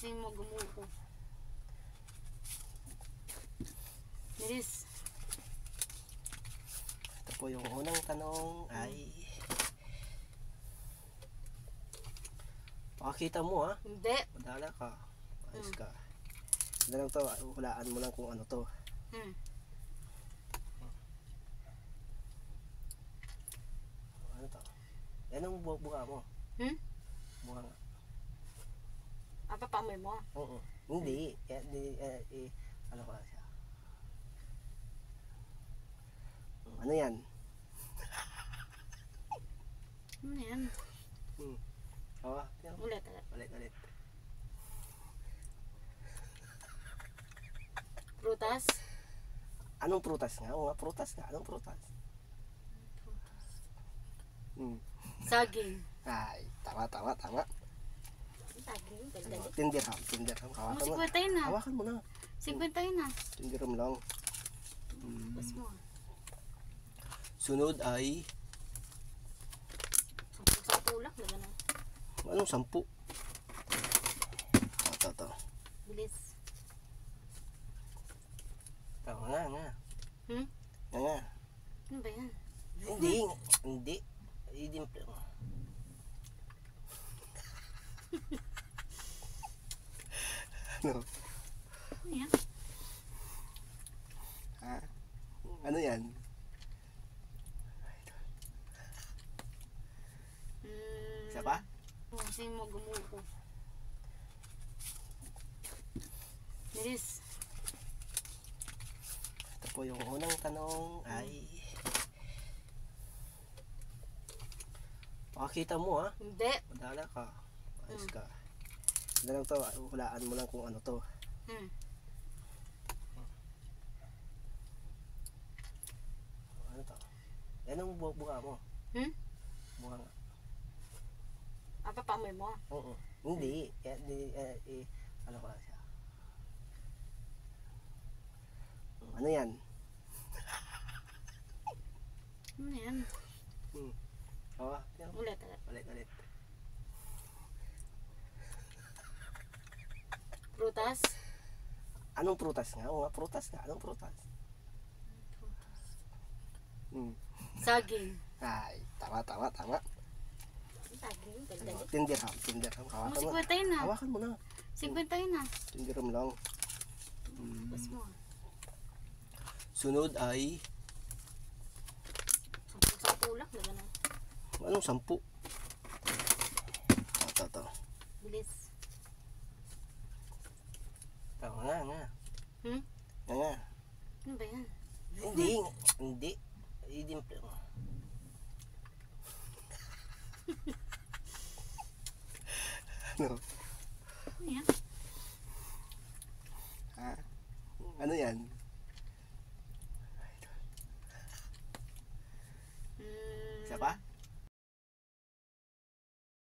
Kasi mo gumuko. Bilis. Ito po yung unang tanong ay... Pakita mo ha. Hindi. Madala ka. Ayos ka. Ito lang to. Hulaan mo lang kung ano to. Ano to? Yan ang buka mo. Buka nga. Papamoy mo? Oo. Hindi. Ano ka siya? Ano yan? Ano yan? Ulit. Prutas? Anong prutas nga? Oo nga, prutas nga. Anong prutas? Saging. Ay, tama. Saging? Tindirham. Hawakan mo. 50 na. Hawakan mo na. 50 na. Tindirham lang. Bas mo. Sunod ay... 10 lang. Lagyan na. Anong 10? Ito. Bilis. Tama nga. Nga. Ano ba yan? Hindi. Idimple mo. Ano? Ano yan? Ha? Ano yan? Isa pa? Kasi mo gumuko. Bilis. Ito po yung unang tanong ay... Pakita mo ha. Hindi. Madala ka. Ayos ka. Ito lang to. Hulaan mo lang kung ano to. Ano to? Yan ang buka mo. Buka nga. Papamoy mo? Oo. Hindi. Ano ka siya? Ano yan? Ano yan? Ulit. Prutas? Anong prutas nga? Oo nga, prutas nga. Anong prutas? Saging. Ay, tama. Saging? Tindirham. Hawakan mo. 50 na. Hawakan mo na. 50 na. Tindirham lang. Bas mo. Sunod ay... 10 lang. Lagyan na. Anong 10? Ito. Bilis. Tama nga. Nga. Ano ba yan? Hindi. Idimple mo. Ano? Ano yan? Ha? Ano yan?